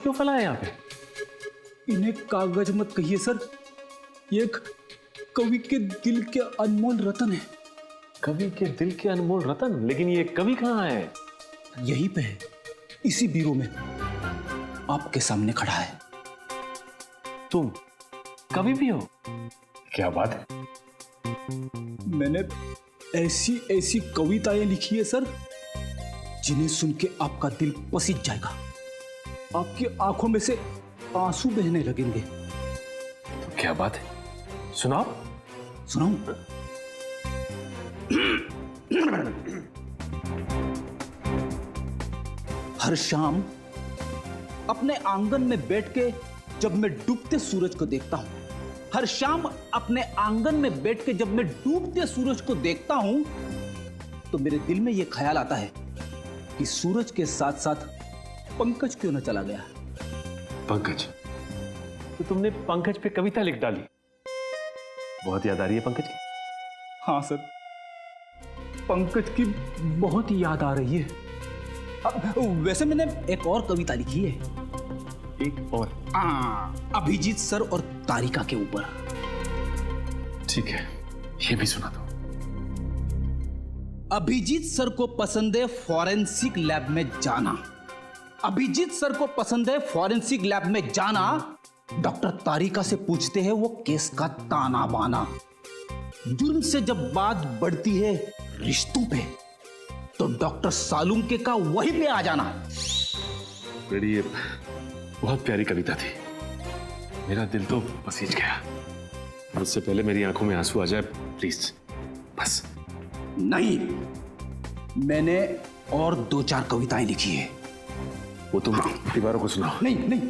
क्यों फैलाया यहाँ पे? इन्हें कागज मत कहिए सर, ये एक कवि के दिल के अनमोल रतन है। कवि के दिल के अनमोल रतन? लेकिन ये कवि कहाँ है? यहीं पे है, इसी बीरो में, आपके सामने खड़ा है। तुम कवि भी हो? क्या बात है। मैंने ऐसी ऐसी कविताएं लिखी है सर, जिन्हें सुन के आपका दिल पसीज जाएगा, आपकी आंखों में से आंसू बहने लगेंगे। तो क्या बात है, सुनाओ। सुनाऊं? हर शाम अपने आंगन में बैठ के जब मैं डूबते सूरज को देखता हूं, हर शाम अपने आंगन में बैठ के जब मैं डूबते सूरज को देखता हूं, तो मेरे दिल में यह ख्याल आता है कि सूरज के साथ साथ पंकज क्यों न चला गया। पंकज? तो तुमने पंकज पे कविता लिख डाली? बहुत याद आ रही है पंकज की? हाँ सर, पंकज की बहुत याद आ रही है। वैसे मैंने एक और कविता लिखी है। एक और? अभिजीत सर और तारिका के ऊपर। ठीक है, ये भी सुना दो। अभिजीत सर को पसंद है फॉरेंसिक लैब में जाना, अभिजीत सर को पसंद है फॉरेंसिक लैब में जाना। डॉक्टर तारिका से पूछते हैं वो केस का ताना बाना। जुर्म से जब बात बढ़ती है रिश्तों पे, तो डॉक्टर सालुंके का वहीं पे आ जाना। बड़ी बहुत प्यारी कविता थी, मेरा दिल तो पसीज गया। उससे पहले मेरी आंखों में आंसू आ जाए प्लीज, बस। नहीं, मैंने और 2-4 कविताएं लिखी है, वो तुम दीवारों को सुनाओ। नहीं नहीं,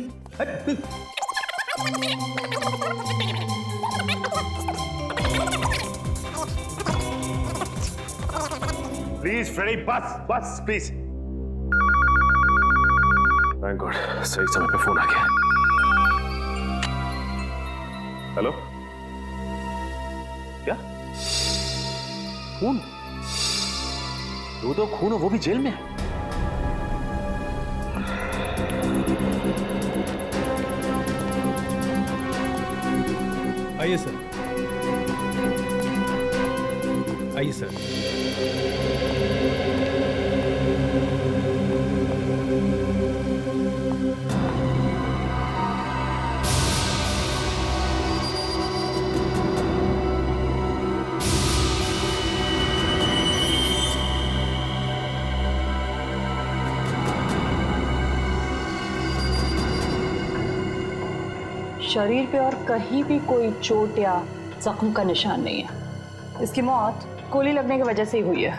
प्लीज फ्रेडी, बस बस प्लीज। थैंक गॉड, सही समय पे फोन आ गया। हेलो? क्या खून? तो खून हो, वो भी जेल में? आइए सर, आइए सर। शरीर पे और कहीं भी कोई चोट या जख्म का निशान नहीं है। इसकी मौत गोली लगने की वजह से ही हुई है।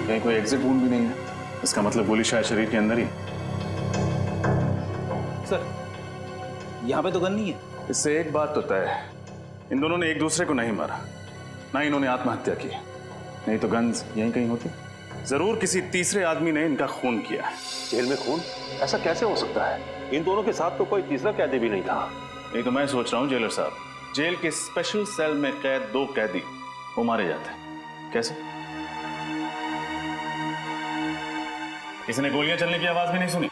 कहीं कोई एग्जिट वुंड भी नहीं है, इसका मतलब गोली शायद शरीर के अंदर ही। सर, यहां पे तो गन नहीं है। इससे एक बात तो तय है, इन दोनों ने एक दूसरे को नहीं मारा, ना इन्होंने आत्महत्या की, नहीं तो गन्स यहीं कहीं होती। जरूर किसी तीसरे आदमी ने इनका खून किया है। जेल में खून? ऐसा कैसे हो सकता है? इन दोनों के साथ तो कोई तीसरा कैदी भी नहीं था। यही तो मैं सोच रहा हूँ जेलर साहब, जेल के स्पेशल सेल में कैद 2 कैदी वो मारे जाते हैं, कैसे? किसी ने गोलियां चलने की आवाज भी नहीं सुनी?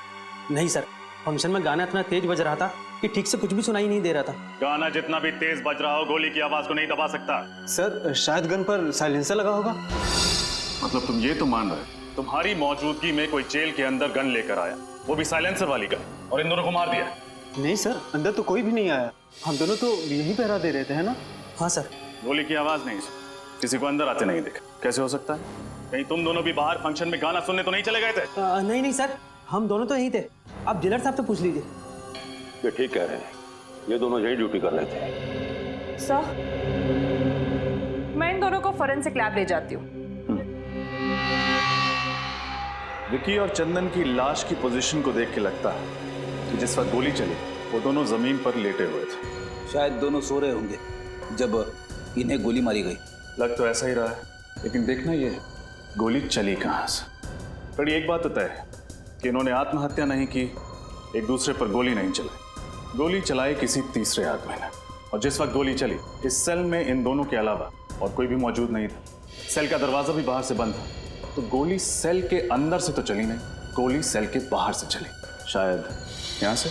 नहीं सर, फंक्शन में गाना इतना तेज बज रहा था कि ठीक से कुछ भी सुनाई नहीं दे रहा था। गाना जितना भी तेज बज रहा हो, गोली की आवाज को नहीं दबा सकता। सर, शायद गन पर साइलेंसर लगा होगा। मतलब तुम ये तो मान रहे तुम्हारी मौजूदगी में कोई जेल के अंदर गन लेकर आया, वो भी साइलेंसर वाली गन, और इन दोनों को मार दिया? नहीं सर, अंदर तो कोई भी नहीं आया, हम दोनों तो यही पहरा दे रहे थे, है ना? हाँ सर। गोली की आवाज नहीं सुनी, किसी को अंदर आते नहीं देखा, कैसे हो सकता है? कहीं तुम दोनों भी बाहर फंक्शन में गाना सुनने तो नहीं चले गए थे? नहीं नहीं सर, हम दोनों तो यहीं थे, आप जेलर साहब से पूछ लीजिए। ये ठीक कह रहे हैं, ये दोनों यही ड्यूटी कर रहे थे। सर, मैं इन दोनों को फोरेंसिक लैब ले जाती हूँ। विकी और चंदन की लाश की पोजीशन को देख के लगता है कि जिस वक्त गोली चली वो दोनों जमीन पर लेटे हुए थे। शायद दोनों सो रहे होंगे जब इन्हें गोली मारी गई। लग तो ऐसा ही रहा है, लेकिन देखना ये है गोली चली कहाँ से। पर एक बात तो तय है कि इन्होंने आत्महत्या नहीं की, एक दूसरे पर गोली नहीं चलाई, गोली चलाई किसी तीसरे आदमी ने। और जिस वक्त गोली चली इस सेल में इन दोनों के अलावा और कोई भी मौजूद नहीं था। सेल का दरवाजा भी बाहर से बंद था। तो गोली सेल के अंदर से तो चली नहीं, गोली सेल के बाहर से चली, शायद यहां से।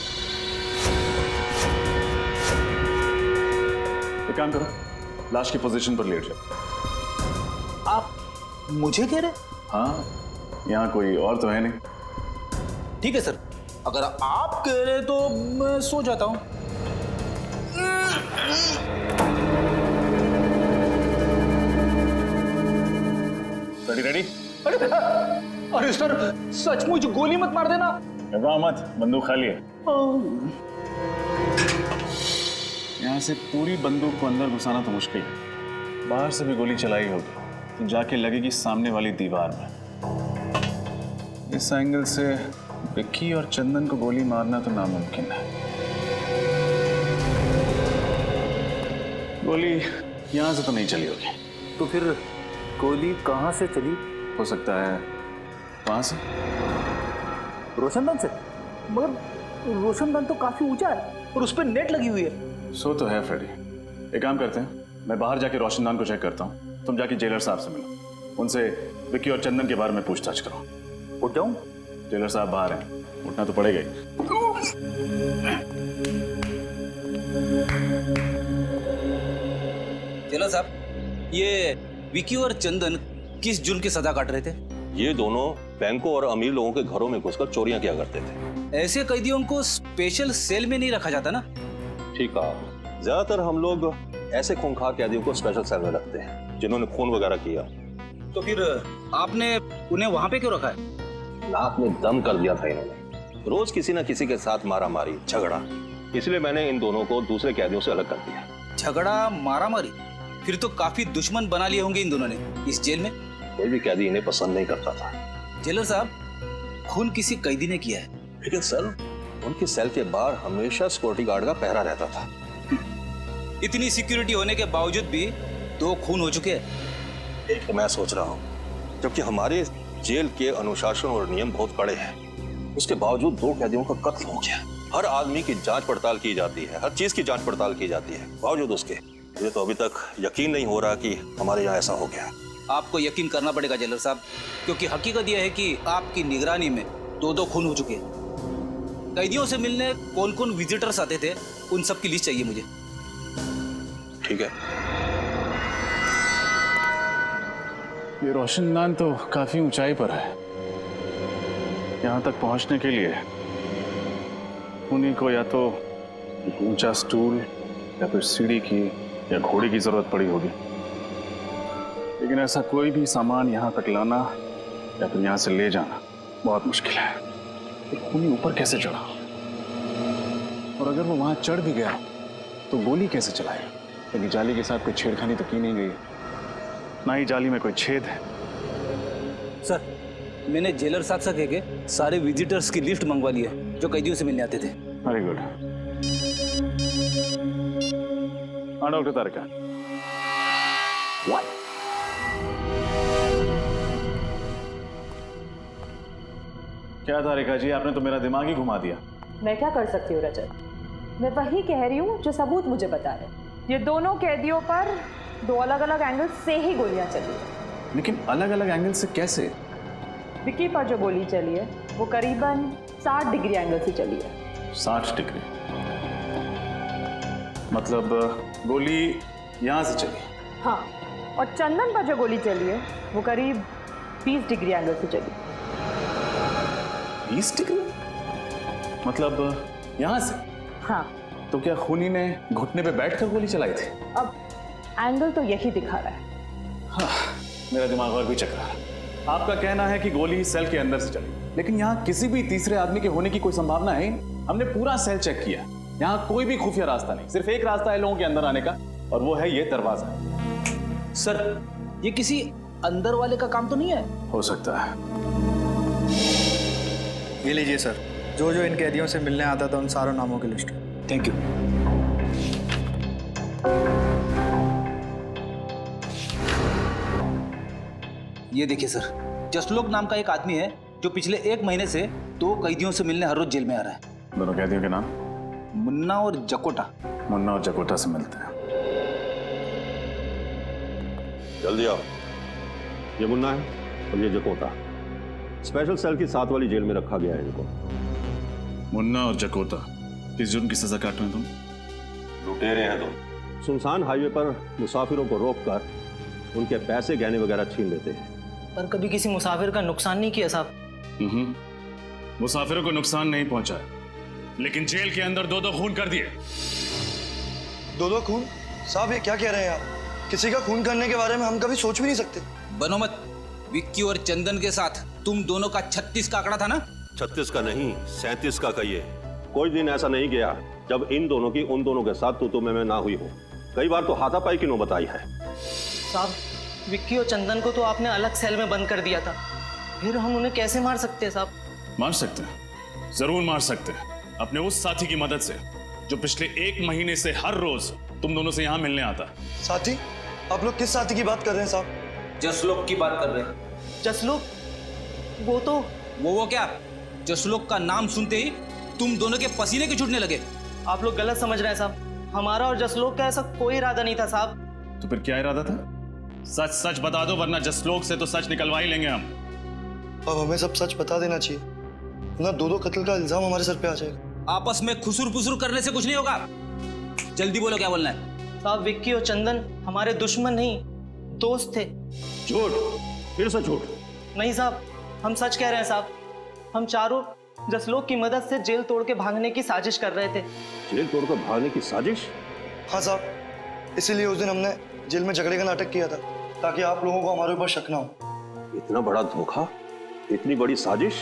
एक काम करो, लाश की पोजीशन पर लेट जाओ। आप मुझे कह रहे? हाँ, यहाँ कोई और तो है नहीं। ठीक है सर, अगर आप कह रहे तो मैं सो जाता हूं। Ready ready? अरे सर, सचमुच गोली मत मार देना। घबराओ मत, बंदूक खाली है। यहाँ से पूरी बंदूक को अंदर घुसाना तो मुश्किल है, बाहर से भी गोली चलाई होगी तो जाके लगेगी सामने वाली दीवार में। इस एंगल से विक्की और चंदन को गोली मारना तो नामुमकिन है। गोली यहाँ से तो नहीं चली होगी। तो फिर गोली कहाँ से चली? हो सकता है वहां से। रोशनदान से? मगर रोशनदान तो काफी ऊंचा है और उस पर नेट लगी हुई है। सो तो है फ्रेडी। एक काम करते हैं, मैं बाहर जाके रोशनदान को चेक करता हूँ, तुम जाके जेलर साहब से मिलो, उनसे विक्की और चंदन के बारे में पूछताछ करो। उठ जाऊं? जेलर साहब बाहर हैं, उठना तो पड़ेगा ही। जेलर साहब, ये विकी और चंदन किस जुर्म की सजा काट रहे थे? ये दोनों बैंकों और अमीर लोगों के घरों में घुसकर चोरियां किया करते थे। ऐसे कैदियों को स्पेशल सेल में नहीं रखा जाता ना? ठीक कहा। ज्यादातर हम लोग ऐसे खूंखार कैदियों को स्पेशल सेल में रखते हैं जिन्होंने खून वगैरह किया। तो फिर आपने उन्हें वहां पे क्यों रखा है? नाक में दम कर दिया था इन्होंने। रोज किसी न किसी के साथ मारा मारी झगड़ा, इसलिए मैंने इन दोनों को दूसरे कैदियों से अलग कर दिया। झगड़ा मारा मारी? फिर तो काफी दुश्मन बना लिए होंगे इन दोनों ने इस जेल में। कोई भी कैदी इन्हें पसंद नहीं करता था। जेलर साहब, खून किसी कैदी ने किया है, लेकिन सर उनके सेल के बाहर हमेशा सिक्योरिटी गार्ड का पहरा रहता था। इतनी सिक्योरिटी होने के बावजूद भी 2 खून हो चुके हैं। एक तो मैं सोच रहा हूँ, जबकि हमारे जेल के अनुशासन और नियम बहुत कड़े हैं, उसके बावजूद 2 कैदियों का कत्ल हो गया। हर आदमी की जांच पड़ताल की जाती है, हर चीज की जांच पड़ताल की जाती है, बावजूद उसके मुझे तो अभी तक यकीन नहीं हो रहा कि हमारे यहाँ ऐसा हो गया। आपको यकीन करना पड़ेगा जेलर साहब, क्योंकि हकीकत यह है कि आपकी निगरानी में 2 खून हो चुके हैं। कैदियों से मिलने कौन कौन विजिटर्स आते थे, उन सब की लिस्ट चाहिए मुझे। ठीक है। ये रोशनदान तो काफी ऊंचाई पर है, यहाँ तक पहुंचने के लिए उन्हीं को या तो एक ऊंचा स्टूल या फिर सीढ़ी की या घोड़ी की जरूरत पड़ी होगी। लेकिन ऐसा कोई भी सामान यहाँ तक लाना या फिर यहाँ से ले जाना बहुत मुश्किल है। एक खूनी ऊपर कैसे चढ़ा, और अगर वो वहां चढ़ भी गया तो गोली कैसे चलाएगा? क्योंकि जाली के साथ कोई छेड़खानी तो की नहीं गई, ना ही जाली में कोई छेद है। सर, मैंने जेलर साहब से कह के सारे विजिटर्स की लिस्ट मंगवा ली है जो कैदियों से मिलने आते थे। Very good. हाँ डॉक्टर तारिका। क्या तारिका जी, आपने तो मेरा दिमाग ही घुमा दिया। मैं क्या कर सकती हूँ रजत? मैं वही कह रही हूँ जो सबूत मुझे बता रहे। ये दोनों कैदियों पर 2 अलग अलग एंगल से ही गोलियां चली है। लेकिन अलग अलग एंगल से कैसे? विक्की पर जो गोली चली है वो करीबन 60 डिग्री एंगल से चली है। 60 डिग्री? मतलब गोली यहां से चली? हाँ, और चंदन पर जो गोली चली है वो करीब 20 डिग्री एंगल से चली। 20 डिग्री? मतलब यहां से? हाँ। तो क्या खूनी ने घुटने पे बैठकर गोली चलाई थी? अब एंगल तो यही दिखा रहा है। हाँ, मेरा दिमाग और भी चकरा है। आपका कहना है कि गोली सेल के अंदर से चली, लेकिन यहाँ किसी भी तीसरे आदमी के होने की कोई संभावना है ही नहीं। हमने पूरा सेल चेक किया, यहाँ कोई भी खुफिया रास्ता नहीं, सिर्फ एक रास्ता है लोगों के अंदर आने का, और वो है ये दरवाजा। सर, ये किसी अंदर वाले का काम तो नहीं है? हो सकता है। ये लीजिए सर, जो जो इन कैदियों से मिलने आता था उन सारों नामों की लिस्ट। Thank you. ये देखिए सर, जसलोक नाम का एक आदमी है जो पिछले 1 महीने से 2 कैदियों से मिलने हर रोज जेल में आ रहा है। दोनों कैदियों के नाम? मुन्ना और जकोटा। मुन्ना और जकोटा से मिलते हैं। जल्दी आओ। ये मुन्ना है और ये जकोटा। स्पेशल सेल की 7 वाली जेल में रखा गया है इनको। मुन्ना और जकोटा किस जुर्म की सजा काट रहे हैं तुम? लुटेरे हैं तुम। सुनसान हाईवे पर मुसाफिरों को रोककर उनके पैसे गहने वगैरह छीन लेते हैं। पर कभी किसी मुसाफिर का नुकसान नहीं किया साहब। मुसाफिरों को नुकसान नहीं पहुंचा, लेकिन जेल के अंदर 2-2 खून कर दिए। 2-2 खून? साहब ये क्या कह रहे हैं आप? किसी का खून करने के बारे में हम कभी सोच भी नहीं सकते। बनो मत। विक्की और चंदन के साथ तुम दोनों का 36 का आंकड़ा था ना? 36 का नहीं, 37 का कहिए। कोई दिन ऐसा नहीं गया जब इन दोनों की उन दोनों के साथ तू मैं ना हुई हो। कई बार तो हाथापाई की नौबत आई है। साहब, विक्की और चंदन को तो आपने अलग सेल में बंद कर दिया था, फिर हम उन्हें कैसे मार सकते हैं साहब? मार सकते हैं, जरूर मार सकते हैं, अपने उस साथी की मदद से जो पिछले 1 महीने से हर रोज तुम दोनों से यहाँ मिलने आता। साथी? आप लोग किस साथी की बात कर रहे हैं साहब? जसलोक की बात कर रहे हैं। जसलोक? वो तो वो क्या? जसलोक का नाम सुनते ही तुम दोनों के पसीने के छूटने लगे। आप लोग गलत समझ रहे हैं साहब। हमारा और जसलोक का ऐसा कोई इरादा नहीं था साहब। तो फिर क्या इरादा था? सच सच बता दो, वरना जसलोक से तो सच निकलवा ही लेंगे हम। अब हमें सब सच बता देना चाहिए, ना 2-2 कत्ल का इल्जाम हमारे सर पे आ जाएगा। आपस में खुसुर पुसुर करने से कुछ नहीं होगा। जल्दी बोलो क्या बोलना है। साहब, विक्की और चंदन हमारे दुश्मन नहीं, दोस्त थे। झूठ, फिर से झूठ। नहीं साहब, हम सच कह रहे हैं साहब। हम चारों जसलोक की मदद से जेल तोड़ के भागने की साजिश कर रहे थे। जेल तोड़कर भागने की साजिश? हाँ साहब, इसीलिए उस दिन हमने जेल में झगड़े का नाटक किया था, ताकि आप लोगों को हमारे ऊपर शक ना हो। इतना बड़ा धोखा, इतनी बड़ी साजिश।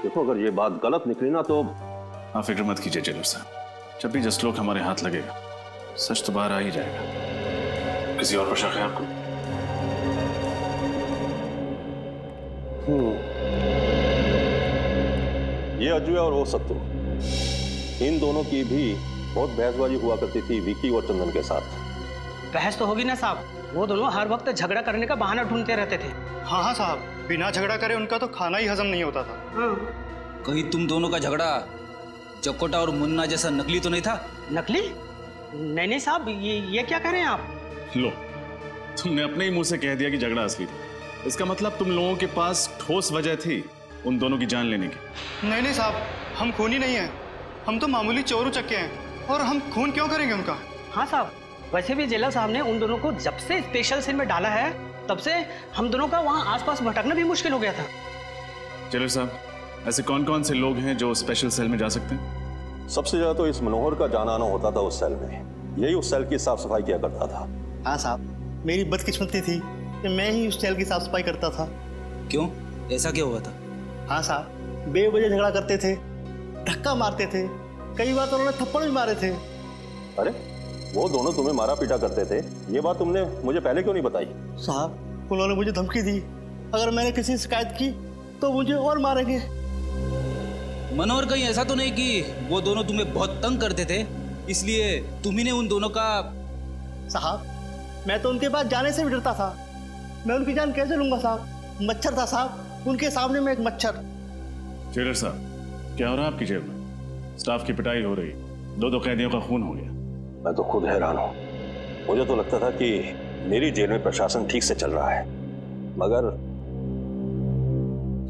देखो, अगर ये बात गलत निकली ना तो। आप फिक्र मत कीजिए जेलर साहब, जब भी जसलोक हमारे हाथ लगेगा सच तो बाहर आ ही जाएगा। किसी और पर शक है आपको? ये अजय और वो सत्तू, इन दोनों की भी बहुत बहसबाजी हुआ करती थी विक्की और चंदन के साथ। बहस तो होगी ना साहब, वो दोनों हर वक्त झगड़ा करने का बहाना ढूंढते रहते थे। हाँ हाँ साहब, बिना झगड़ा करे उनका तो खाना ही हजम नहीं होता था। कहीं तुम दोनों का झगड़ा जकोटा और मुन्ना जैसा नकली तो नहीं था? नकली? नहीं नहीं साहब, ये क्या कह रहे हैं आप? लो, तुमने अपने ही मुंह से कह दिया कि झगड़ा असली था। इसका मतलब तुम लोगों के पास ठोस वजह थी उन दोनों की जान लेने की। नहीं नहीं साहब, हम खूनी नहीं हैं, हम तो मामूली चोर उचक्के हैं, और हम खून क्यों करेंगे उनका? हाँ साहब, वैसे भी जेलर साहब ने उन दोनों को जब से स्पेशल सेल में डाला है, तब से हम दोनों का वहाँ आसपास भटकना भी मुश्किल हो गया था। जेलर साहब, ऐसे कौन कौन से लोग हैं जो स्पेशल सेल में जा सकते हैं? सबसे ज्यादा तो इस मनोहर का जाना आना होता था उस सेल में। यही उस सेल की साफ सफाई किया करता था। हाँ साहब, मेरी बदकिस्मती थी कि मैं ही उस सेल की साफ सफाई करता था। क्यों? ऐसा क्या हुआ था? हाँ साहब, बेवजह झगड़ा करते थे, धक्का मारते थे, कई बार तो उन्होंने थप्पड़ भी मारे थे। अरे, वो दोनों तुम्हें मारा पीटा करते थे, ये बात तुमने मुझे पहले क्यों नहीं बताई? साहब, उन्होंने मुझे धमकी दी, अगर मैंने किसी से शिकायत की तो मुझे और मारेंगे। मनोहर, कहीं ऐसा तो नहीं कि वो दोनों तुम्हें बहुत तंग करते थे, इसलिए तुम्ही ने उन दोनों का? साहब, मैं तो उनके पास जाने से भी डरता था। मैं उनकी जान कैसे लूंगा साहब? मच्छर था साहब, उनके सामने में एक मच्छर। जेलर साहब, क्या हो रहा है आपकी जेल में? स्टाफ की पिटाई हो रही, 2-2 कैदियों का खून हो गया। मैं तो खुद हैरान हूं। मुझे तो लगता था कि मेरी जेल में प्रशासन ठीक से चल रहा है, मगर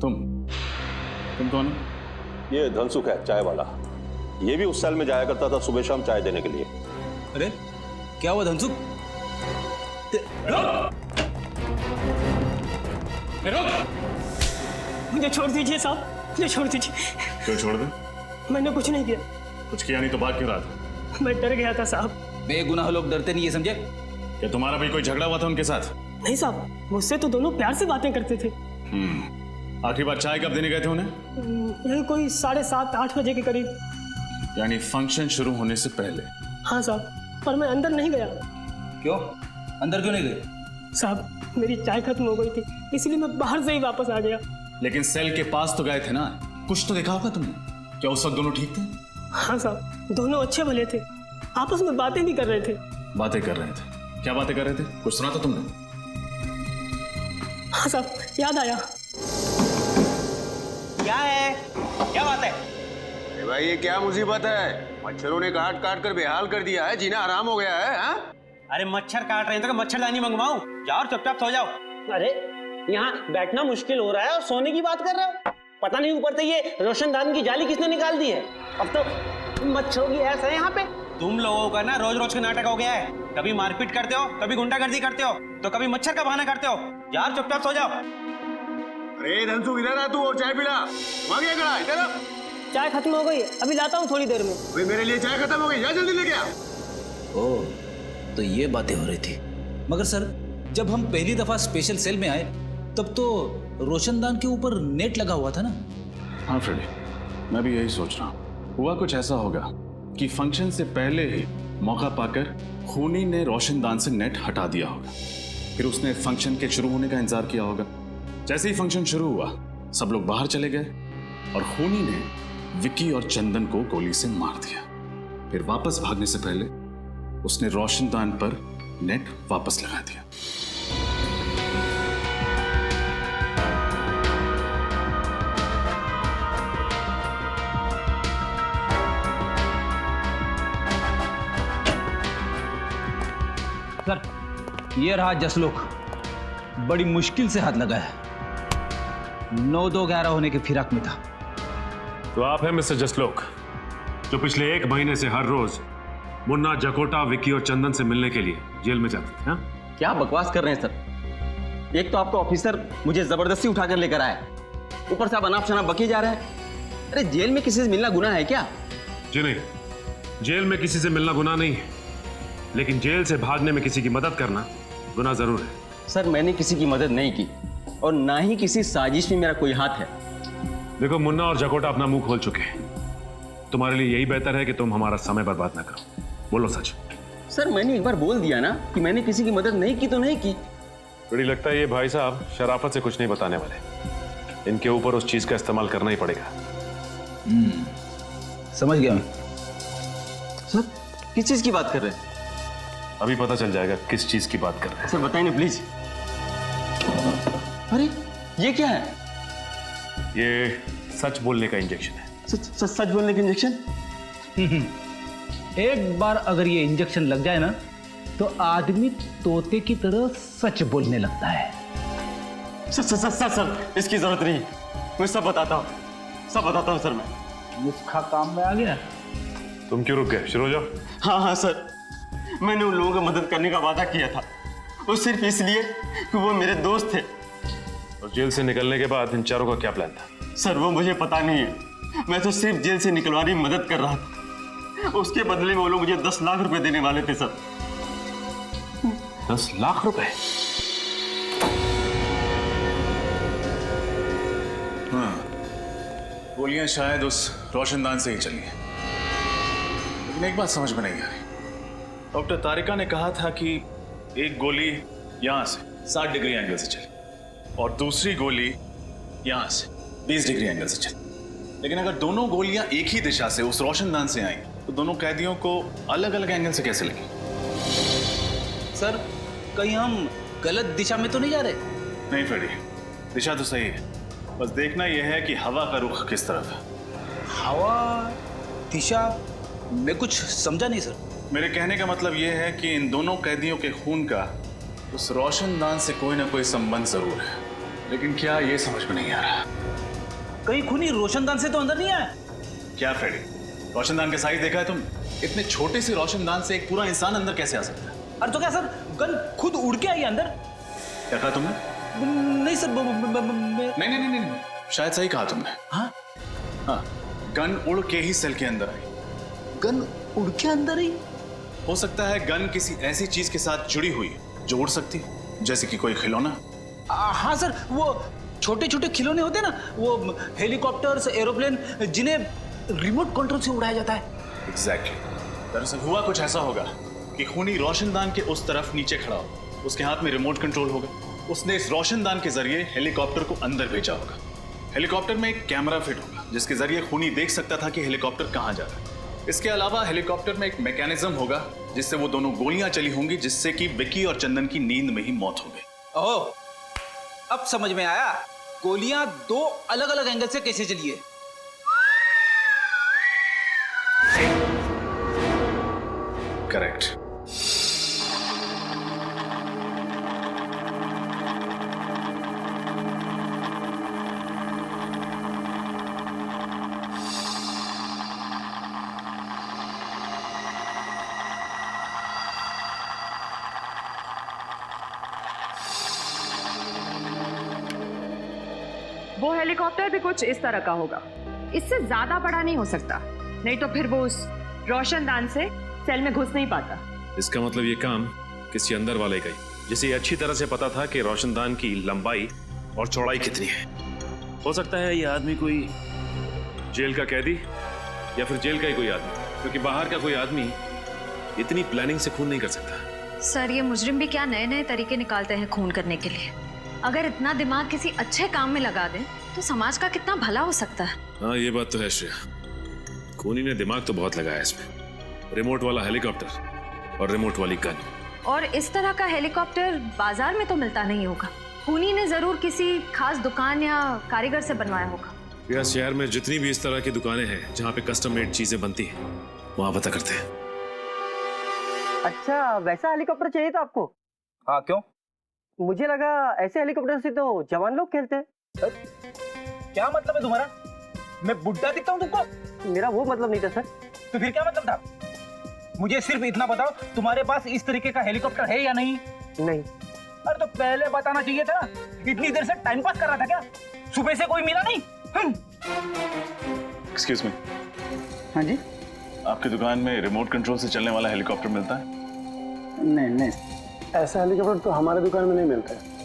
तुम कौन हो? ये धनसुख है, चाय वाला। ये भी उस सेल में जाया करता था सुबह शाम चाय देने के लिए। अरे क्या हुआ धनसुख? मुझे छोड़ दीजिए साहब, मुझे छोड़ दीजिए। क्यों छोड़ दे? मैंने कुछ नहीं किया। कुछ किया नहीं तो भाग क्यों रहा था? मैं डर गया था साहब। बेगुनाह लोग डरते नहीं है, समझे? क्या तुम्हारा भी कोई झगड़ा हुआ था उनके साथ? नहीं साहब, मुझसे तो दोनों प्यार से बातें करते थे। आखिरी बार चाय कब देने गए थे उन्हें? यही कोई 7:30-8 बजे के करीब। यानी फंक्शन शुरू होने से पहले? हाँ साहब, पर मैं अंदर नहीं गया। क्यों? अंदर क्यों नहीं गए? साहब, मेरी चाय खत्म हो गई थी, इसलिए मैं बाहर से ही वापस आ गया। लेकिन सेल के पास तो गए थे ना, कुछ तो देखा होगा तुमने। क्या उस वक्त दोनों ठीक थे? हाँ साहब, दोनों अच्छे भले थे, आपस में बातें भी कर रहे थे। बातें कर रहे थे? क्या बातें कर रहे थे? कुछ सुना था तुमने? हाँ साहब, याद आया। क्या है? क्या बात है? भाई ये क्या मुसीबत है? मच्छरों ने काट काट कर बेहाल कर दिया है, जीना आराम हो गया है। हाँ? अरे मच्छर काट रहे हैं तो मच्छरदानी मंगवाऊं? जाओ और चुपचाप सो जाओ। अरे यहाँ बैठना मुश्किल हो रहा है और सोने की बात कर रहे हो? पता नहीं ऊपर से ये रोशनदान की जाली किसने निकाल दी है। अब तो मच्छरों की ऐसा है यहाँ पे। तुम लोगों का ना रोज रोज का नाटक हो गया है। कभी मारपीट करते हो, कभी गुंडागर्दी करते हो, तो कभी मच्छर का बहाना करते हो। यार चुपचाप सो जाओ। अरे धनसु इधर आ तू और चाय पिला। मांगिए कड़ा इधर आ। चाय खत्म हो गई, अभी लाता हूँ थोड़ी देर में। भाई मेरे लिए चाय खत्म हो गई, जा जल्दी लेके आ। ओह, तो ये बातें हो रही थी। मगर सर, जब हम पहली दफा स्पेशल सेल में आए तब तो रोशनदान के ऊपर नेट लगा हुआ था ना? हाँ फ्रेडी, मैं भी यही सोच रहा हूँ। हुआ कुछ ऐसा होगा कि फंक्शन से पहले ही मौका पाकर खूनी ने रोशनदान से नेट हटा दिया होगा। फिर उसने फंक्शन के शुरू होने का इंतजार किया होगा। जैसे ही फंक्शन शुरू हुआ, सब लोग बाहर चले गए और खूनी ने विक्की और चंदन को गोली से मार दिया। फिर वापस भागने से पहले उसने रोशनदान पर नेट वापस लगा दिया। सर, ये रहा जसलोक। बड़ी मुश्किल से हाथ लगा है। 9-2-11 होने के फिराक में था। तो आप हैं मिस्टर जसलोक, जो पिछले 1 महीने से हर रोज मुन्ना, जकोटा, विक्की और चंदन से मिलने के लिए जेल में जाते थे। हाँ? क्या बकवास कर रहे हैं सर? एक तो आपका ऑफिसर मुझे जबरदस्ती उठाकर लेकर आया, ऊपर से आप अनाप शनाप बके जा रहे हैं। अरे जेल में किसी से मिलना गुनाह है क्या? जी नहीं, जेल में किसी से मिलना गुनाह नहीं है, लेकिन जेल से भागने में किसी की मदद करना गुनाह जरूर है। सर, मैंने किसी की मदद नहीं की और ना ही किसी साजिश में मेरा कोई हाथ है। देखो, मुन्ना और जकोटा अपना मुंह खोल चुके हैं। तुम्हारे लिए यही बेहतर है कि तुम हमारा समय बर्बाद ना करो। बोलो सच। सर, मैंने एक बार बोल दिया ना कि मैंने किसी की मदद नहीं की तो नहीं की। बड़ी लगता है ये भाई साहब शराफत से कुछ नहीं बताने वाले। इनके ऊपर उस चीज का इस्तेमाल करना ही पड़ेगा। समझ गया मैं। सर, किस चीज की बात कर रहे हैं? अभी पता चल जाएगा किस चीज की बात कर रहे हैं। सर बताइए ना प्लीज। अरे ये क्या है? ये सच बोलने का इंजेक्शन है। सच बोलने का इंजेक्शन? एक बार अगर ये इंजेक्शन लग जाए ना तो आदमी तोते की तरह सच बोलने लगता है। सर, इसकी जरूरत नहीं, मैं सब बताता हूँ सर। मैं नुस्खा काम में आ गया। तुम क्यों रुक गए? शुरू हो जाओ। हाँ सर, मैंने उन लोगों की मदद करने का वादा किया था, वो सिर्फ इसलिए कि वो मेरे दोस्त थे। और जेल से निकलने के बाद इन चारों का क्या प्लान था? सर, वो मुझे पता नहीं है। मैं तो सिर्फ जेल से निकलवाने में मदद कर रहा था। उसके बदले में वो लोग मुझे 10 लाख रुपए देने वाले थे सर। 10 लाख रुपए? हाँ, गोलियां शायद उस रोशनदान से ही चली हैं। लेकिन एक बात समझ में नहीं आ रही। डॉक्टर तारिका ने कहा था कि एक गोली यहां से 60 डिग्री एंगल से चली और दूसरी गोली यहां से 20 डिग्री एंगल से चली। लेकिन अगर दोनों गोलियां एक ही दिशा से उस रोशनदान से आई तो दोनों कैदियों को अलग अलग एंगल से कैसे लगी? सर, कहीं हम गलत दिशा में तो नहीं जा रहे? नहीं फ्रेडी, दिशा तो सही है, बस देखना यह है कि हवा का रुख किस तरफ है। हवा, दिशा, मैं कुछ समझा नहीं सर। मेरे कहने का मतलब यह है कि इन दोनों कैदियों के खून का उस रोशनदान से कोई ना कोई संबंध जरूर है, लेकिन क्या ये समझ में नहीं आ रहा। कहीं खूनी रोशनदान से तो अंदर नहीं आया? क्या फ्रेडी, रोशनदान का साइज देखा है तुम? इतने छोटे से रोशनदान से एक पूरा इंसान अंदर कैसे आ सकता है? अरे तो क्या सर, गन खुद उड़ के आई अंदर? क्या कहा तुमने? नहीं सर, नहीं, शायद सही कहा तुमने। हाँ, गन उड़ के ही सेल के अंदर आई। गन उड़ के अंदर ही? हो सकता है गन किसी ऐसी चीज के साथ जुड़ी हुई जो उड़ सकती, जैसे कि कोई खिलौना। हाँ सर, वो छोटे छोटे खिलौने होते हैं ना, वो हेलीकॉप्टर्स, एरोप्लेन, जिन्हें रिमोट कंट्रोल से उड़ाया जाता है। एग्जैक्टली। दरअसल हुआ कुछ ऐसा होगा कि खूनी रोशनदान के उस तरफ नीचे खड़ा हो, उसके हाथ में रिमोट कंट्रोल होगा। उसने इस रोशनदान के जरिए हेलीकॉप्टर को अंदर भेजा होगा। हेलीकॉप्टर में एक कैमरा फिट होगा जिसके जरिए खूनी देख सकता था कि हेलीकॉप्टर कहां जा रहा है। इसके अलावा हेलीकॉप्टर में एक मैकेनिज्म होगा जिससे वो दोनों गोलियां चली होंगी, जिससे कि विक्की और चंदन की नींद में ही मौत हो गई। ओह, अब समझ में आया, गोलियां 2 अलग अलग एंगल से कैसे चली है। करेक्ट। वो हेलीकॉप्टर भी कुछ इस तरह का होगा, इससे ज्यादा बड़ा नहीं हो सकता, नहीं तो फिर वो उस रोशनदान से सेल में घुस नहीं पाता। इसका मतलब ये काम किसी अंदर वाले का ही, जिसे अच्छी तरह से पता था कि रोशनदान की लंबाई और चौड़ाई कितनी है। हो सकता है ये आदमी कोई जेल का कैदी या फिर जेल का ही कोई आदमी, क्योंकि बाहर का कोई आदमी इतनी प्लानिंग से खून नहीं कर सकता। सर, ये मुजरिम भी क्या नए नए तरीके निकालते हैं खून करने के लिए। अगर इतना दिमाग किसी अच्छे काम में लगा दें तो समाज का कितना भला हो सकता है। हाँ, ये बात तो है श्रेया। खूनी ने दिमाग तो बहुत लगाया इसमें। रिमोट वाला हेलीकॉप्टर और रिमोट वाली गन। और इस तरह का हेलीकॉप्टर बाजार में तो मिलता नहीं होगा। खूनी ने जरूर किसी खास दुकान या कारीगर से बनवाया होगा। या शहर में जितनी भी इस तरह की दुकानें हैं जहाँ पे कस्टम मेड चीजें बनती हैं, वहाँ पता करते हैं। अच्छा, वैसा हेलीकॉप्टर चाहिए था आपको? हाँ, क्यों? मुझे लगा ऐसे हेलीकॉप्टर से तो जवान लोग खेलते हैं। क्या मतलब है तुम्हारा? मैं बुड्ढा दिखता हूँ तुमको? मेरा वो मतलब नहीं था सर। तो फिर क्या मतलब था? मुझे सिर्फ इतना बताओ, तुम्हारे पास इस तरीके का हेलीकॉप्टर है या नहीं? नहीं। अरे तो पहले बताना चाहिए था। इतनी देर से टाइम पास कर रहा था क्या? सुबह से कोई मिला नहीं? Excuse me. हाँ जी। आपकी दुकान में रिमोट कंट्रोल से चलने वाला हेलीकॉप्टर मिलता है? नहीं, ऐसा हेलीकॉप्टर तो हमारे दुकान में नहीं मिलता है।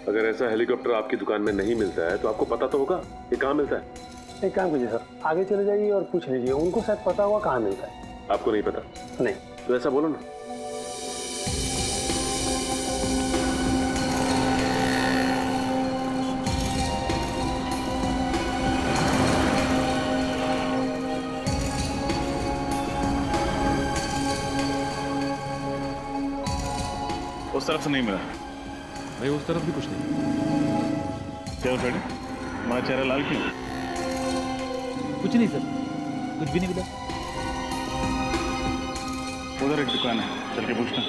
अगर ऐसा हेलीकॉप्टर आपकी दुकान में नहीं मिलता है तो आपको पता तो होगा ये कहाँ मिलता है। एक काम कीजिए सर, आगे चले जाइए और पूछ लीजिए, उनको शायद पता होगा कहाँ मिलता है। आपको नहीं पता? नहीं। तो ऐसा बोलो ना। उस तरफ से नहीं मिला भाई, उस तरफ भी कुछ नहीं। क्या फ्रेंड, हमारा चेहरा लाल क्यों? कुछ नहीं सर, कुछ भी नहीं मिला। उधर एक दुकान है, चल के पूछना।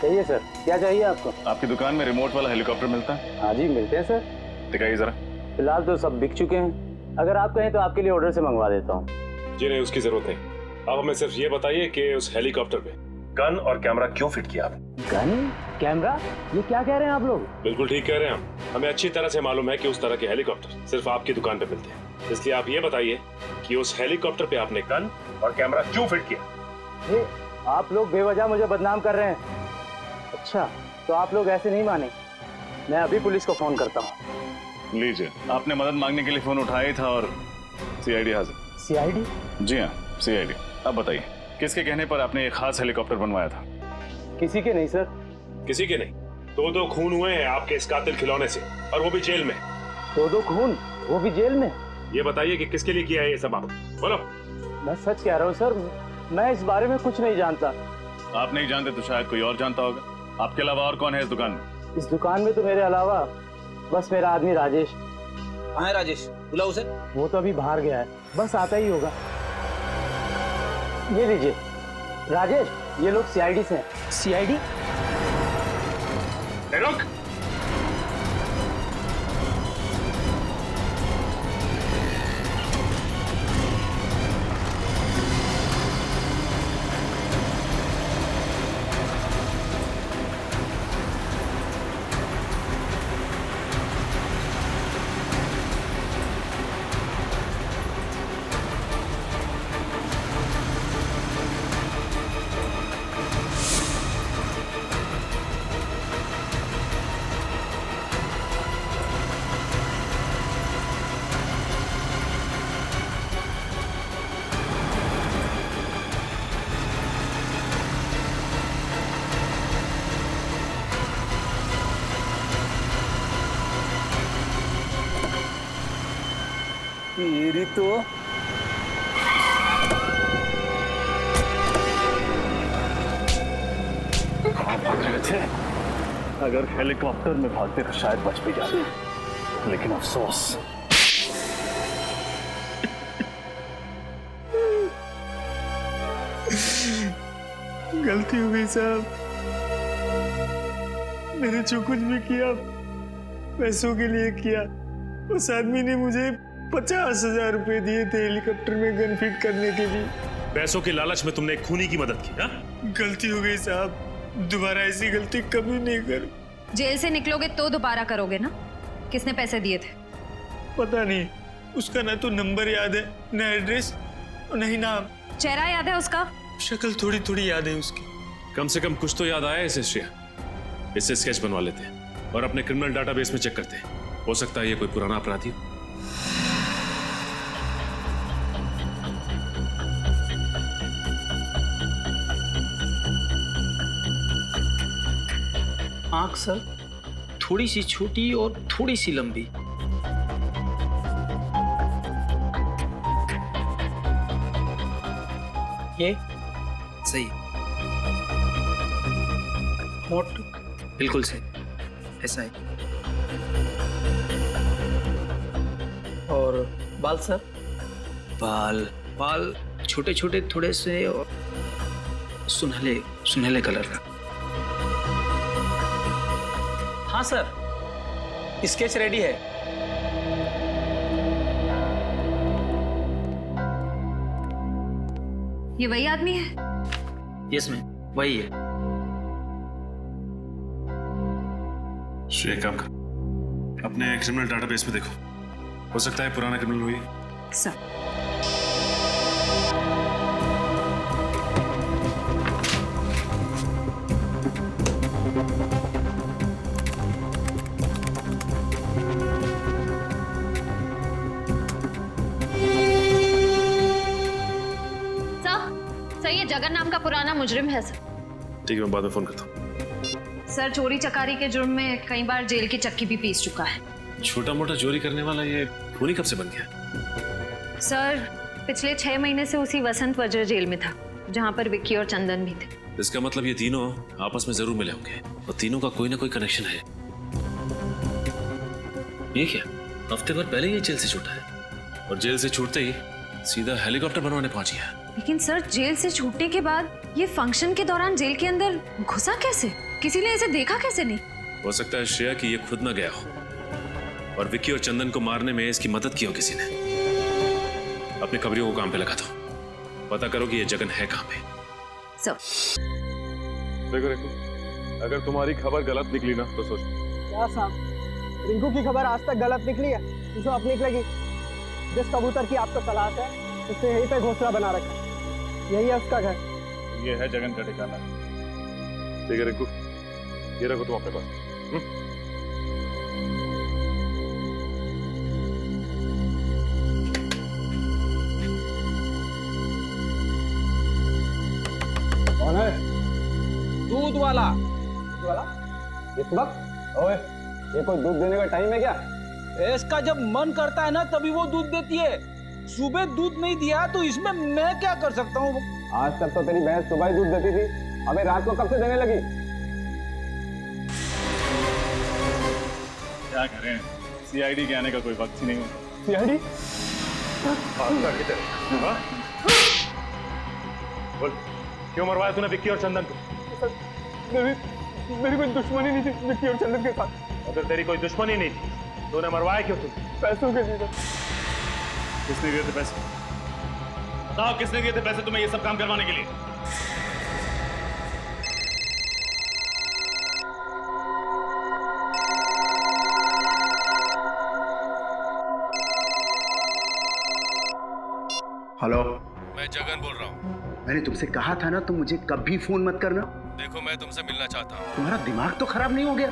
कहिए सर, क्या चाहिए आपको? आपकी दुकान में रिमोट वाला हेलीकॉप्टर मिलता है? हाँ जी, मिलते हैं सर। दिखाइए जरा। फिलहाल तो सब बिक चुके हैं, अगर आप कहें तो आपके लिए ऑर्डर से मंगवा देता हूँ। जी नहीं, उसकी जरूरत नहीं। आप हमें सिर्फ ये बताइए कि उस हेलीकॉप्टर पे गन और कैमरा क्यों फिट किया आपने? गन? कैमरा? ये क्या कह रहे हैं आप लोग? बिल्कुल ठीक कह रहे हैं हम। हमें अच्छी तरह से मालूम है कि उस तरह के हेलीकॉप्टर सिर्फ आपकी दुकान पे मिलते हैं, इसलिए आप ये बताइए कि उस हेलीकॉप्टर पे आपने गन और कैमरा क्यों फिट किया? ये आप लोग बेवजह मुझे बदनाम कर रहे हैं। अच्छा, तो आप लोग ऐसे नहीं माने, मैं अभी पुलिस को फोन करता हूँ। लीजिए, आपने मदद मांगने के लिए फोन उठाया था और सीआईडी हाजिर। सीआईडी? जी हाँ, सीआईडी। अब बताइए, किसके कहने पर आपने एक खास हेलीकॉप्टर बनवाया था? किसी के नहीं सर। किसी के नहीं? दो खून हुए हैं आपके इस कातिल खिलौने से, और वो भी जेल में। दो खून, वो भी जेल में? ये बताइए कि किसके लिए किया है ये सब, आप बोलो। मैं सच कह रहा हूँ सर, मैं इस बारे में कुछ नहीं जानता। आप नहीं जानते तो शायद कोई और जानता होगा। आपके अलावा और कौन है इस दुकान में? इस दुकान में तो मेरे अलावा बस मेरा आदमी राजेश। हाँ राजेश, बुलाओ उसे। वो तो अभी बाहर गया है, बस आता ही होगा। ये लीजिए राजेश, ये लोग सीआईडी से हैं। सीआईडी? रुक। तेरी तो थे। अगर हेलीकॉप्टर में भागते तो शायद बच भी जाते, लेकिन अफसोस गलती हो गई साहब। मैंने जो कुछ भी किया पैसों के लिए किया। उस आदमी ने मुझे 50,000 रुपए दिए थे हेलीकॉप्टर में गन फिट करने के लिए। पैसों के लालच में तुमने एक खूनी की मदद की ना? गलती हो गई साहब, दोबारा ऐसी गलती कभी नहीं कर। जेल से निकलोगे तो दोबारा करोगे ना? किसने पैसे दिए थे? पता नहीं, उसका ना तो नंबर याद है, ना एड्रेस, ना ही नाम। चेहरा याद है उसका? शक्ल थोड़ी थोड़ी याद है उसकी। कम से कम कुछ तो याद आया इसे श्रेया। इससे स्केच बनवा लेते हैं और अपने क्रिमिनल डाटाबेस में चेक करते हैं। हो सकता है ये कोई पुराना अपराधी हो। आंख सर थोड़ी सी छोटी और थोड़ी सी लंबी। ये सही। होठ बिल्कुल सही, ऐसा है। और बाल सर? बाल छोटे छोटे थोड़े से और सुनहले सुनहले कलर का। हाँ सर, स्केच रेडी है। ये वही आदमी है? यस मैम, वही है। श्रेया, काम कर, अपने क्रिमिनल डाटाबेस में देखो। हो सकता है पुराना क्रिमिनल हुई। सर ये जगन नाम का पुराना मुजरिम है सर। ठीक है, मैं बाद में फोन करता हूँ। सर चोरी चकारी के जुर्म में कई बार जेल की चक्की भी पीस चुका है। छोटा मोटा चोरी करने वाला ये खूनी कब से बन गया? सर पिछले 6 महीने से उसी वसंत वज्र जेल में था, जहाँ पर विक्की और चंदन भी थे। इसका मतलब ये तीनों आपस में जरूर मिले होंगे और तीनों का कोई ना कोई कनेक्शन है। ये क्या, हफ्ते भर पहले ये जेल से छूटा है और जेल से छूटते ही सीधा हेलीकॉप्टर बनवाने पहुंच गया। लेकिन सर जेल से छूटने के बाद ये फंक्शन के दौरान जेल के अंदर घुसा कैसे? किसी ने इसे देखा कैसे नहीं? हो सकता है श्रेया कि ये खुद ना गया हो और विक्की और चंदन को मारने में इसकी मदद की हो किसी ने। अपने खबरियों को काम पे लगा दो, पता करो कि ये जगन है कहाँ पे। सर देखो रिंकू, अगर तुम्हारी खबर गलत निकली ना तो सोच। क्या साहब, रिंकू की खबर आज तक गलत निकली है? जो अब निकलेगी, जिस कबूतर की आपको तलाश है उससे यहीं पे घोंसला बना रखा है, यही है उसका घर। ये है जगन का ठिकाना। ठीक है रिंकू, ये रखो तुम अपने पास। कौन है? दूध वाला। इस वक्त? ओए, ये कोई दूध देने का टाइम है क्या? इसका जब मन करता है ना तभी वो दूध देती है। सुबह दूध नहीं दिया तो इसमें मैं क्या कर सकता हूँ? आज तक तो तेरी भैंस सुबह ही दूध देती थी, अबे रात को कब से देने लगी? क्या करें, सीआईडी के आने का कोई वक्त ही नहीं हुआ। सीआईडी? बोल, क्यों मरवाया तूने विक्की और चंदन को? मेरी कोई दुश्मनी नहीं थी विक्की और चंदन के साथ। अगर तेरी कोई दुश्मनी नहीं थी तो उन्हें मरवाया क्यों तू? पैसों के लिए। किसने दिए थे पैसे? बताओ, किसने दिए थे पैसे तुम्हें ये सब काम करवाने के लिए? हेलो, मैं जगन बोल रहा हूँ। मैंने तुमसे कहा था ना तुम मुझे कभी फोन मत करना। देखो, मैं तुमसे मिलना चाहता हूँ। तुम्हारा दिमाग तो खराब नहीं हो गया?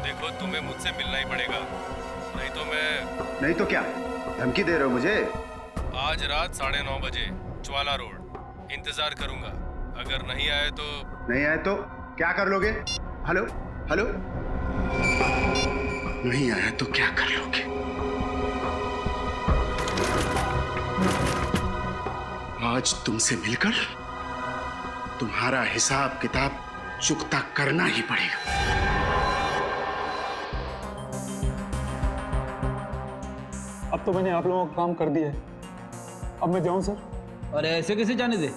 देखो, तुम्हें मुझसे मिलना ही पड़ेगा, नहीं तो मैं। नहीं तो क्या धमकी दे रहे हो मुझे? आज रात 9:30 बजे ज्वाला रोड इंतजार करूंगा। अगर नहीं आए तो? नहीं आए तो क्या कर लोगे? हेलो हेलो, नहीं आया तो क्या कर लोगे? आज तुमसे मिलकर तुम्हारा हिसाब किताब चुकता करना ही पड़ेगा। अब तो मैंने आप लोगों का काम कर दिया है, अब मैं जाऊं सर? अरे ऐसे कैसे जाने दे?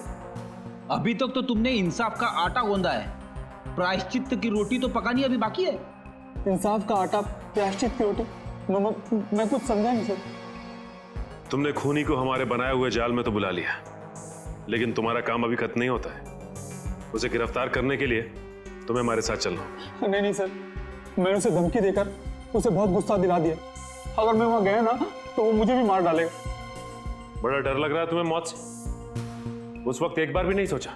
अभी तक तो तुमने इंसाफ का आटा गूंदा है, प्रायश्चित की रोटी तो पकानी अभी बाकी है। इंसाफ का आटा, प्रायश्चित की रोटी, मैं कुछ समझा नहीं सर। तुमने खूनी को हमारे बनाए हुए जाल में तो बुला लिया, लेकिन तुम्हारा काम अभी खत्म नहीं होता है। उसे गिरफ्तार करने के लिए तुम्हें हमारे साथ चलना। नहीं सर, मैंने उसे धमकी देकर उसे बहुत गुस्सा दिला दिया। अगर मैं वहां गया ना तो वो मुझे भी मार डालेगा। बड़ा डर लग रहा है तुम्हें मौत से? उस वक्त एक बार भी नहीं सोचा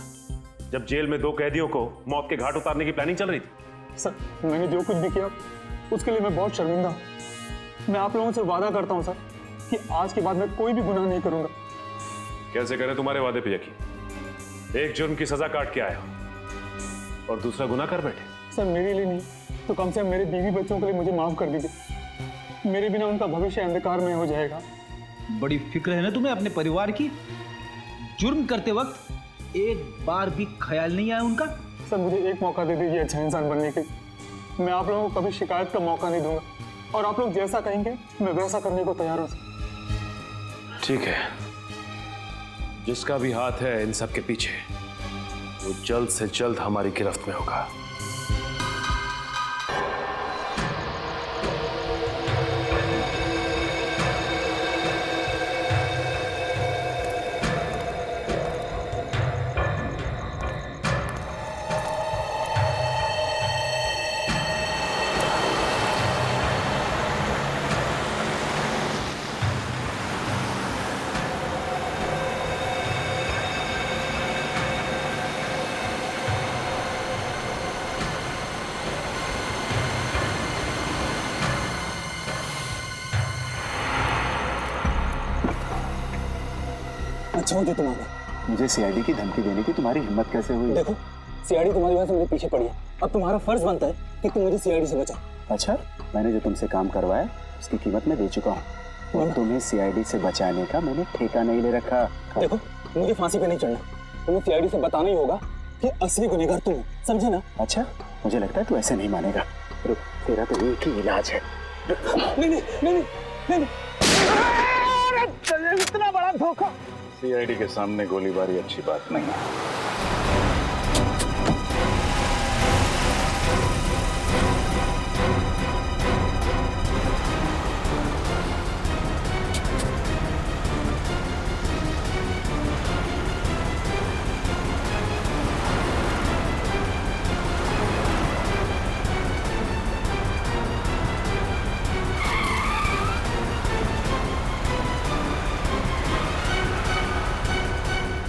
जब जेल में 2 कैदियों को मौत के घाट उतारने की प्लानिंग चल रही थी? सर, मैंने जो कुछ भी किया उसके लिए मैं बहुत शर्मिंदा हूं। मैं आप लोगों से वादा करता हूं सर कि आज के बाद मैं कोई भी गुनाह नहीं करूंगा। कैसे करें तुम्हारे वादे पे यकीन? एक जुर्म की सजा काट के आए हो और दूसरा गुनाह कर बैठे। सर, मेरे लिए नहीं तो कम से कम मेरे बीवी बच्चों के लिए मुझे माफ कर दीजिए। मेरे बिना उनका भविष्य अंधकार में हो जाएगा। बड़ी फिक्र है ना तुम्हें अपने परिवार की। जुर्म करते वक्त एक बार भी ख्याल नहीं आया उनका? सर, मुझे एक मौका दे दीजिए अच्छा इंसान बनने के। मैं आप लोगों को कभी शिकायत का मौका नहीं दूंगा और आप लोग जैसा कहेंगे मैं वैसा करने को तैयार हूं। ठीक है, जिसका भी हाथ है इन सब के पीछे, वो जल्द से जल्द हमारी गिरफ्त में होगा। अच्छा हो जो तुम्हारा। मुझे सीआईडी की धमकी देने की तुम्हारी हिम्मत कैसे हुई? देखो, सीआईडी तुम्हारी वजह से मेरे पीछे पड़ी है। अब तुम्हारा फर्ज बनता है कि तुम मुझे सीआईडी से बचाओ। अच्छा, मैंने जो तुमसे काम करवाया उसकी कीमत मैं दे चुका हूँ और तुम्हें सीआईडी से बचाने का मैंने ठेका नहीं ले रखा। देखो, मुझे फांसी पे नहीं चढ़ना। तुम्हें सीआईडी से बताना ही होगा कि असली गुनहगार तुम हो, समझे ना? अच्छा, मुझे लगता है तू ऐसे नहीं मानेगा। रुक, तेरा तो एक ही इलाज है। नहीं। इतना बड़ा धोखा। सीआईडी के सामने गोलीबारी अच्छी बात नहीं है।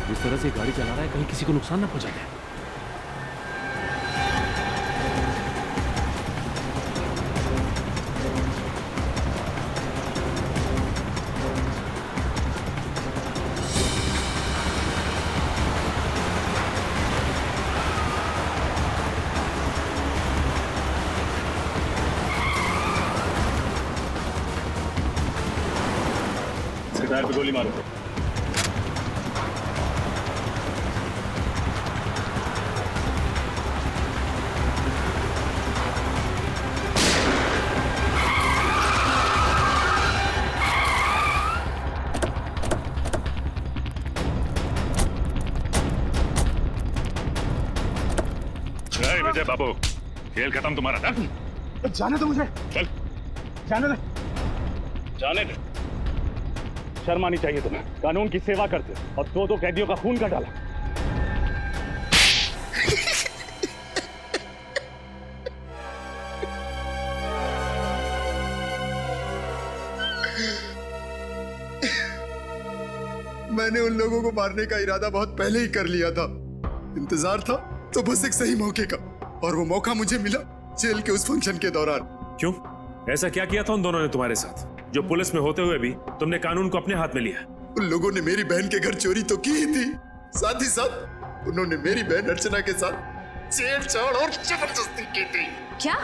जिस तरह से गाड़ी चला रहा है कहीं किसी को नुकसान ना पहुंचा दे। टायर पे गोली मारो। विजय बाबू, खेल खत्म तुम्हारा था। जाने दो मुझे। चल, जाने दे। जाने दे। शर्म आनी चाहिए तुम्हें। कानून की सेवा करते और 2 कैदियों का खून का डाला। मैंने उन लोगों को मारने का इरादा बहुत पहले ही कर लिया था। इंतजार था तो बस एक सही मौके का, और वो मौका मुझे मिला जेल के उस फंक्शन के दौरान। क्यों? ऐसा क्या किया था उन दोनों ने तुम्हारे साथ जो पुलिस में होते हुए भी तुमने कानून को अपने हाथ में लिया? उन लोगों ने मेरी बहन के घर चोरी तो की ही थी, साथ ही साथ उन्होंने मेरी बहन अर्चना के साथ छेड़छाड़ और जबरदस्ती की थी। क्या?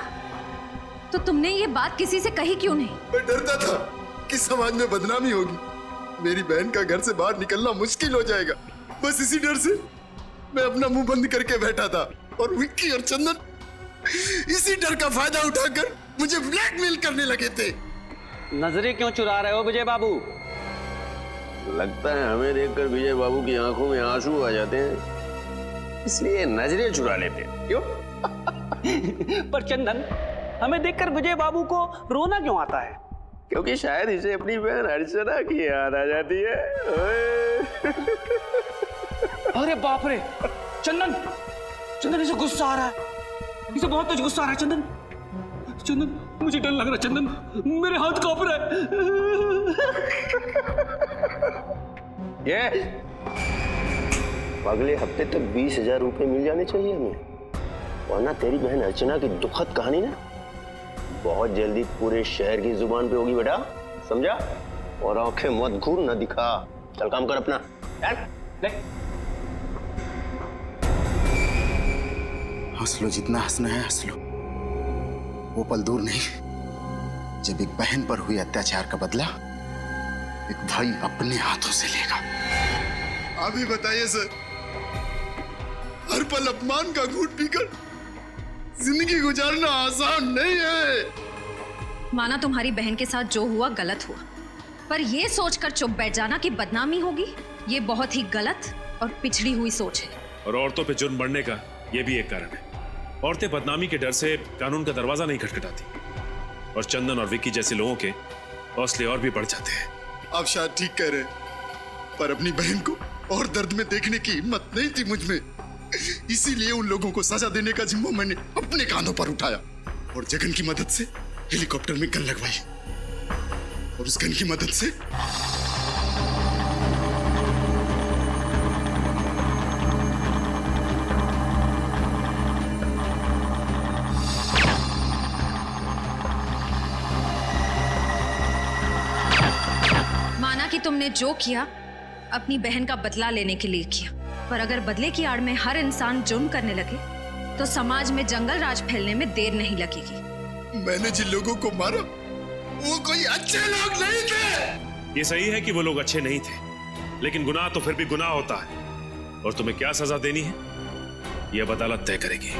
तो तुमने ये बात किसी से कही क्यों नहीं? मैं डरता था कि समाज में बदनामी होगी, मेरी बहन का घर से बाहर निकलना मुश्किल हो जाएगा। बस इसी डर से मैं अपना मुंह बंद करके बैठा था, और विक्की और चंदन इसी डर का फायदा उठाकर मुझे ब्लैकमेल करने लगे थे। नजरें क्यों चुरा रहे हो विजय बाबू? लगता है हमें देखकर विजय बाबू की आंखों में आंसू आ जाते हैं। इसलिए नजरें चुरा लेते हैं। क्यों? पर चंदन, हमें देखकर विजय बाबू को रोना क्यों आता है? क्योंकि शायद इसे अपनी बहन अर्चना की याद आ जाती है। अरे बाप रे, चंदन, चंदन इसे गुस्सा आ रहा है, इसे बहुत तेज गुस्सा आ रहा है। चंदन, चंदन, मुझे डर लग रहा है। चंदन, मेरे हाथ कांप रहा है। ये अगले हफ्ते तक 20,000 रुपए मिल जाने चाहिए हमें, वरना तेरी बहन अर्चना की दुखद कहानी ना बहुत जल्दी पूरे शहर की जुबान पे होगी बेटा, समझा? और आंखें मत घूर, न दिखा। चल काम कर अपना। यार ले। हंस लो, जितना हंसना है हंस लो। वो पल दूर नहीं जब एक बहन पर हुए अत्याचार का बदला एक भाई अपने हाथों से लेगा। अभी बताइए सर, हर पल अपमान का घूंट पीकर जिंदगी गुजारना आसान नहीं है। माना तुम्हारी बहन के साथ जो हुआ गलत हुआ, पर यह सोचकर चुप बैठ जाना कि बदनामी होगी, ये बहुत ही गलत और पिछड़ी हुई सोच है। और औरतों पे जुर्म बढ़ने का ये भी एक कारण है। औरतें बदनामी के डर से कानून का दरवाजा नहीं खटखटाती, और चंदन और विक्की जैसे लोगों के हौसले और भी बढ़ जाते हैं। आप शायद ठीक कह रहे, पर अपनी बहन को और दर्द में देखने की हिम्मत नहीं थी मुझ में, इसीलिए उन लोगों को सजा देने का जिम्मा मैंने अपने कांधों पर उठाया और जगन की मदद से हेलीकॉप्टर में गन लगवाई, और उस गन की मदद से माना कि तुमने जो किया अपनी बहन का बदला लेने के लिए किया, पर अगर बदले की आड़ में हर इंसान जुर्म करने लगे तो समाज में जंगल राज फैलने में देर नहीं लगेगी। मैंने जिन लोगों को मारा वो कोई अच्छे लोग नहीं थे। ये सही है कि वो लोग अच्छे नहीं थे, लेकिन गुनाह तो फिर भी गुनाह होता है, और तुम्हें क्या सजा देनी है ये अब अदालत तय करेगी।